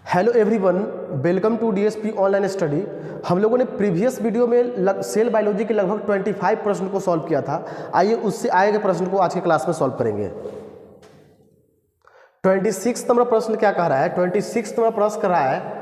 Hello everyone, welcome to DSP online study. हम लोगों ने प्रीवियस वीडियो में सेल बायोलॉजी के लगभग 25 प्रश्न को सॉल्व किया था। आइए उससे आए गए प्रश्न को आज के क्लास में सॉल्व करेंगे। 26 नंबर प्रश्न क्या कह रहा है? 26 नंबर प्रश्न कह रहा है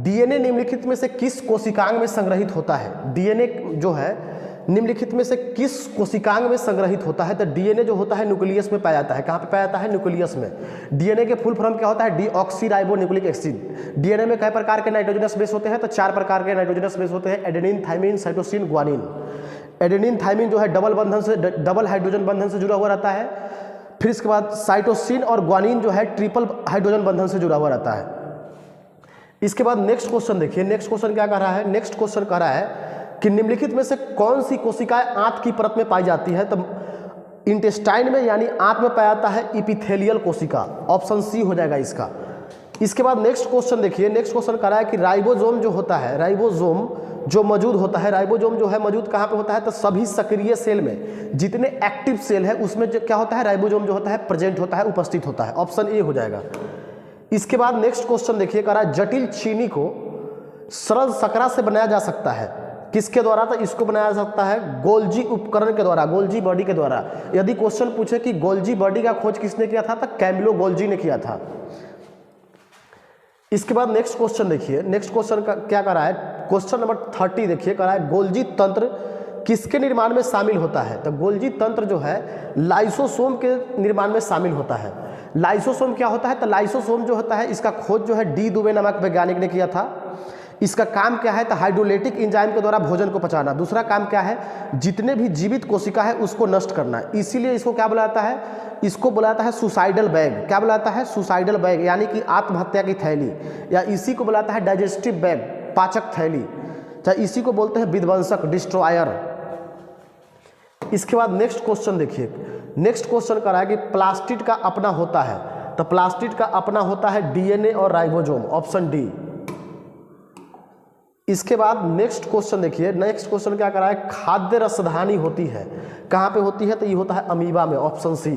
डीएनए निम्नलिखित में से किस कोशिकांग में संग्रहित होता है? डीएनए जो है निम्नलिखित में से किस कोशिकांग में संग्रहित होता है? तो डीएनए जो होता है न्यूक्लियस में पाया जाता है। कहाँ पे पाया जाता है? न्यूक्लियस में। डीएनए के फुल फॉर्म क्या होता है? Deoxyribonucleic acid. डीएनए में कई प्रकार के नाइट्रोजनस बेस होते हैं? तो 4 प्रकार के नाइट्रोजनस बेस होते हैं: adenine, thymine, cytosine, guanine. Adenine thymine जो है डबल हाइड्रोजन बंधन से जुड़ा हुआ रहता है। फिर इसके बाद साइटोसिन और ग्वानिन जो है ट्रिपल हाइड्रोजन बंधन से जुड़ा हुआ रहता है। इसके बाद नेक्स्ट क्वेश्चन देखिए। नेक्स्ट क्वेश्चन क्या कर रहा है? नेक्स्ट क्वेश्चन कह रहा है कि निम्नलिखित में से कौन सी कोशिकाएं आंत की परत में पाई जाती है? तो इंटेस्टाइन में यानी आंत में पाया जाता है इपिथेलियल कोशिका। ऑप्शन सी हो जाएगा इसका। इसके बाद नेक्स्ट क्वेश्चन देखिए। नेक्स्ट क्वेश्चन कह रहा है कि राइबोसोम जो होता है, राइबोसोम जो मौजूद होता है, राइबोसोम जो है मौजूद कहाँ पे होता है? तो सभी सक्रिय सेल में, जितने एक्टिव सेल है उसमें जो क्या होता है? राइबोसोम जो होता है प्रेजेंट होता है, उपस्थित होता है। ऑप्शन ए हो जाएगा। इसके बाद नेक्स्ट क्वेश्चन देखिए, कह रहा है जटिल चीनी को सरल शकरा से बनाया जा सकता है। किसके द्वारा? तो इसको बनाया जा सकता है गोल्जी उपकरण के द्वारा, गोल्जी बॉडी के द्वारा। यदि क्वेश्चन पूछे कि गोल्जी बॉडी का खोज किसने किया था, तो कैमिलो गोल्जी ने किया था। इसके बाद नेक्स्ट क्वेश्चन देखिए। नेक्स्ट क्वेश्चन का क्या कर रहा है? क्वेश्चन नंबर 30 देखिए, कर रहा है गोल्जी तंत्र किसके निर्माण में शामिल होता है? तो गोल्जी तंत्र जो है लाइसोसोम के निर्माण में शामिल होता है। लाइसोसोम क्या होता है? तो लाइसोसोम जो होता है इसका खोज जो है डी दुबे नामक वैज्ञानिक ने किया था। इसका काम क्या है? तो हाइड्रोलाइटिक एंजाइम के द्वारा भोजन को पचाना। दूसरा काम क्या है? जितने भी जीवित कोशिका है उसको नष्ट करना। इसीलिए इसको क्या बुलाता है? इसको बुलाता है सुसाइडल बैग। क्या बुलाता है? सुसाइडल बैग, यानी कि आत्महत्या की थैली, या इसी को बुलाता है डाइजेस्टिव बैग, पाचक थैली, चाहे इसी को बोलते हैं विध्वंसक, डिस्ट्रॉयर। इसके बाद नेक्स्ट क्वेश्चन देखिए। नेक्स्ट क्वेश्चन कह रहा है कि प्लास्टिड का अपना होता है। तो प्लास्टिड का अपना होता है डीएनए और राइबोसोम। Option D. इसके बाद नेक्स्ट क्वेश्चन देखिए। नेक्स्ट क्वेश्चन क्या कर रहा है? खाद्य रसधानी होती है, कहां पे होती है? तो ये होता है अमीबा में। Option C.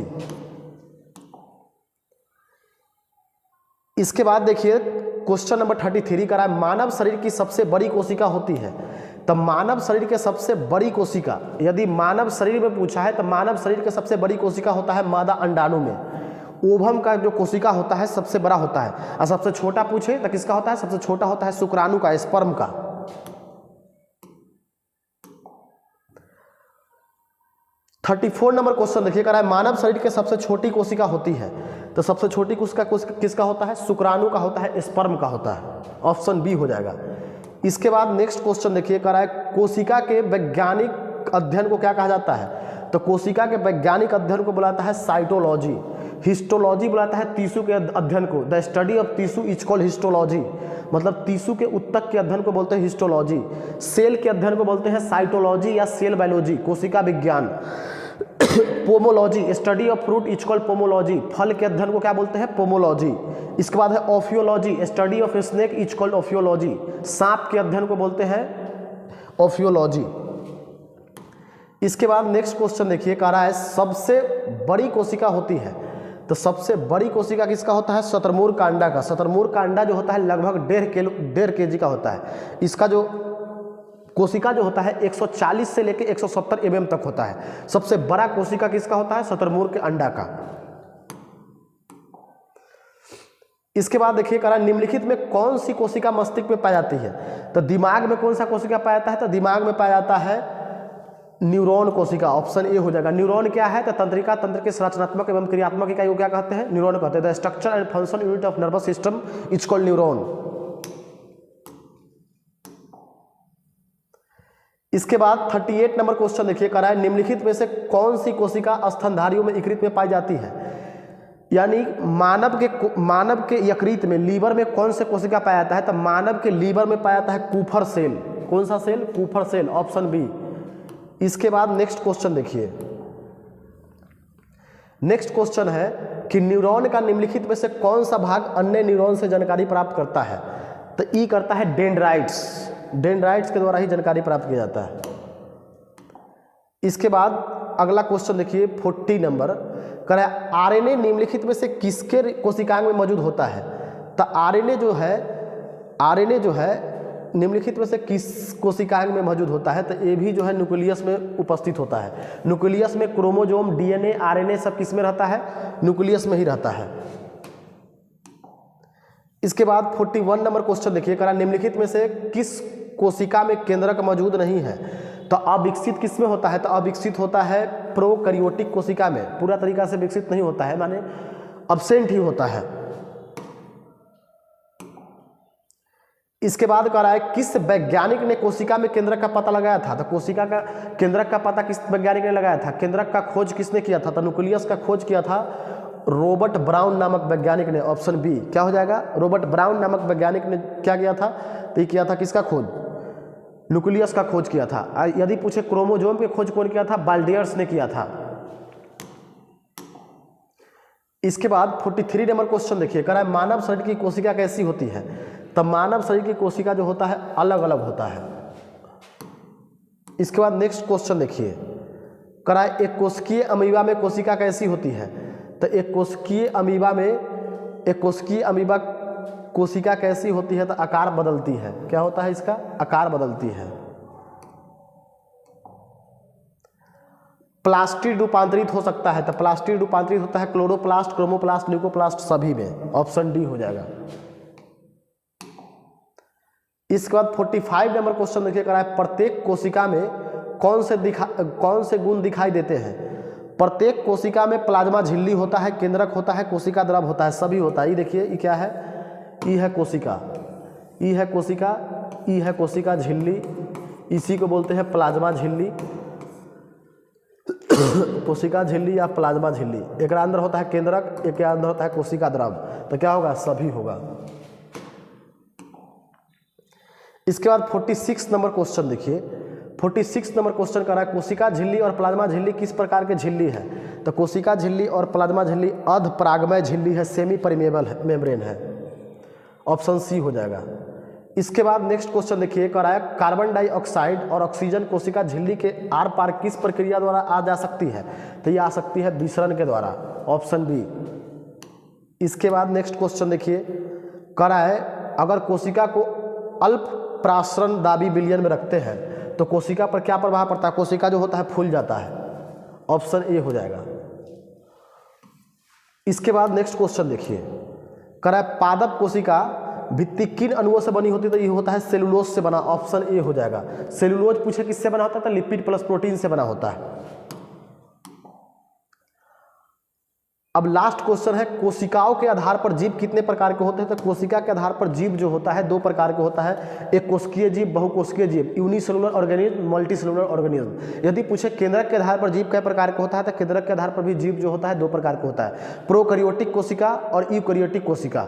इसके बाद देखिए क्वेश्चन नंबर 33 कर रहा है मानव शरीर की सबसे बड़ी कोशिका होती है। तो मानव शरीर के सबसे बड़ी कोशिका, यदि मानव शरीर में पूछा है तो मानव शरीर के सबसे बड़ी कोशिका होता है मादा अंडाणु में। ओवम का जो कोशिका होता है सबसे बड़ा होता है। और सबसे छोटा पूछे तो किसका होता है? सबसे छोटा होता है शुक्राणु का, स्पर्म का। थर्टी 34 नंबर क्वेश्चन देखिए, कह रहा है मानव शरीर के सबसे छोटी कोशिका होती है। तो सबसे छोटी कोशिका किसका होता है? शुक्राणु का होता है, स्पर्म का होता है। ऑप्शन बी हो जाएगा। इसके बाद नेक्स्ट क्वेश्चन देखिए, कह रहा है कोशिका के वैज्ञानिक अध्ययन को क्या कहा जाता है? तो कोशिका के वैज्ञानिक अध्ययन को बुलाता है साइटोलॉजी। हिस्टोलॉजी बुलाता है टिश्यू के अध्ययन को। The study of tissue is called histology. मतलब टिश्यू के उत्तक के अध्ययन को बोलते हैं हिस्टोलॉजी। सेल के अध्ययन को बोलते हैं साइटोलॉजी या सेल बायोलॉजी, कोशिका विज्ञान। Pomology, study of fruit is called pomology. फल के अध्ययन को क्या बोलते हैं? पोमोलॉजी। इसके बाद है ophiology, study of snake is called ophiology. सांप के अध्ययन को बोलते हैं ऑफियोलॉजी। इसके बाद नेक्स्ट क्वेश्चन देखिए, कह रहा है सबसे बड़ी कोशिका होती है। तो सबसे बड़ी कोशिका किसका होता है? शतरमूर्ख कांडा का। शतरमूर्ख कांडा जो होता है लगभग 1.5 kg का होता है। इसका जो कोशिका जो होता है 140 से लेकर 170 mm तक होता है। सबसे बड़ा कोशिका किसका होता है? शतरमूर्ख के अंडा का। इसके बाद देखिए, कह रहा है निम्नलिखित में कौन सी कोशिका मस्तिष्क में पाई जाती है? तो दिमाग में कौन सा कोशिका पाया जाता है? तो दिमाग में पाया जाता है न्यूरॉन कोशिका। ऑप्शन ए हो जाएगा। न्यूरॉन क्या है? तो तंत्रिका तंत्र के संरचनात्मक एवं क्रियात्मक इकाई को क्या कहते हैं? न्यूरॉन कहते हैं। The structure and function unit of nervous system is called neuron. इसके बाद 38 नंबर क्वेश्चन देखिए, कह रहा है निम्नलिखित में से कौन सी कोशिका स्तनधारियों में यकृत में पाई जाती है? यानी मानव के यकृत में, लीवर में कौन से कोशिका पाया जाता है? तो मानव के लीवर में पाया जाता है कूफर सेल। कौन सा cell? Kupffer cell. Option B. इसके बाद नेक्स्ट क्वेश्चन देखिए। नेक्स्ट क्वेश्चन है कि न्यूरॉन का निम्नलिखित में से कौन सा भाग अन्य न्यूरॉन से जानकारी प्राप्त करता है? तो ई करता है डेंड्राइट्स। डेंड्राइट्स के द्वारा ही जानकारी प्राप्त किया जाता है। इसके बाद अगला क्वेश्चन देखिए 40 नंबर, कह रहा है आरएनए निम्नलिखित में से किसके कोशिकांग में मौजूद होता है? तो आरएनए जो है आरएनए जो है निम्नलिखित में से किस कोशिकांग में मौजूद होता है? तो ये भी जो है न्यूक्लियस में उपस्थित होता है। न्यूक्लियस में क्रोमोसोम, डीएनए, आरएनए सब किस में रहता है? न्यूक्लियस में ही रहता है। इसके बाद 41 नंबर क्वेश्चन देखिए, करा निम्नलिखित में से किस कोशिका में केंद्रक मौजूद नहीं है? तो अविकसित किस में होता है? तो अविकसित होता है प्रोकैरियोटिक कोशिका में, पूरा तरीका से विकसित नहीं होता है, माने अब्सेंट ही होता है। इसके बाद कह रहा है किस वैज्ञानिक ने कोशिका में केंद्रक का पता लगाया था? तो कोशिका का केंद्रक का पता किस वैज्ञानिक ने लगाया था? केंद्रक का खोज किसने किया था? तो न्यूक्लियस का खोज किया था रॉबर्ट ब्राउन नामक वैज्ञानिक ने। ऑप्शन बी क्या हो जाएगा? रॉबर्ट ब्राउन नामक वैज्ञानिक ने क्या किया था? तो ये किया था किसका खोज? न्यूक्लियस का खोज किया था। यदि पूछे क्रोमोसोम की खोज कौन किया था? बाल्डियर्स ने किया था। इसके बाद 43 नंबर क्वेश्चन देखिए, कह रहा है मानव शरीर की कोशिका कैसी होती है? तब मानव शरीर की कोशिका जो होता है अलग अलग होता है। इसके बाद नेक्स्ट क्वेश्चन देखिए, कह रहा है एक कोशिकीय अमीबा में कोशिका कैसी होती है? तो एक कोशिकीय अमीबा कोशिका कैसी होती है? तो आकार बदलती है। क्या होता है इसका? आकार बदलती है। प्लास्टिड रूपांतरित हो सकता है। तो प्लास्टिड रूपांतरित होता है क्लोरोप्लास्ट, क्रोमोप्लास्ट, ल्यूकोप्लास्ट सभी में। ऑप्शन डी हो जाएगा। इसके बाद 45 नंबर क्वेश्चन देखिए, करा है प्रत्येक कोशिका में कौन से गुण दिखाई देते हैं? प्रत्येक कोशिका में प्लाज्मा झिल्ली होता है, केंद्रक होता है, कोशिका द्रव होता है, सभी होता है। ये देखिए ये क्या है? ई है कोशिका, ई है कोशिका, ई है कोशिका झिल्ली, इसी को बोलते हैं प्लाज्मा झिल्ली। कोशिका झिल्ली या प्लाज्मा झिल्ली। एक अंदर होता है केंद्रक, एक के अंदर होता है कोशिका द्रव। तो क्या होगा? सभी होगा। इसके बाद 46 नंबर क्वेश्चन देखिए, 46 नंबर क्वेश्चन कर रहा है कोशिका झिल्ली और प्लाज्मा झिल्ली किस प्रकार के झिल्ली है? तो कोशिका झिल्ली और प्लाज्मा झिल्ली अर्धपरागमय झिल्ली है, सेमी परमेबल मेम्ब्रेन है। ऑप्शन सी हो जाएगा। इसके बाद नेक्स्ट क्वेश्चन देखिए, कह रहा है कार्बन डाइऑक्साइड और ऑक्सीजन कोशिका झिल्ली के आर पार किस प्रक्रिया द्वारा आ जा सकती है? तो ये आ सकती है विसरण के द्वारा। Option B. इसके बाद नेक्स्ट क्वेश्चन देखिए, कह रहा है अगर कोशिका को अल्प प्रासरण दाबी विलयन में रखते हैं तो कोशिका पर क्या प्रभाव पड़ता है? कोशिका जो होता है फूल जाता है। ऑप्शन ए हो जाएगा। इसके बाद नेक्स्ट क्वेश्चन देखिए, कह रहा है पादप कोशिका भित्ति किन अणुओं से बनी होती है? तो ये होता है सेलुलोज से बना। ऑप्शन ए हो जाएगा। सेलुलोज पूछे किससे बना होता है? तो लिपिड प्लस प्रोटीन से बना होता है। अब लास्ट क्वेश्चन है कोशिकाओं के आधार पर जीव कितने प्रकार के होते हैं? तो कोशिका के आधार पर जीव जो होता है 2 प्रकार के होता है, एक कोशिकीय जीव, बहुकोशिकीय जीव, यूनिसेलुलर ऑर्गेनिज्म, मल्टीसेलुलर ऑर्गेनिज्म। यदि पूछे केंद्रक के आधार पर जीव कई प्रकार के होता है? तो केंद्रक के आधार पर भी जीव जो होता है 2 प्रकार के होता है, प्रोकैरियोटिक कोशिका और यूकैरियोटिक कोशिका।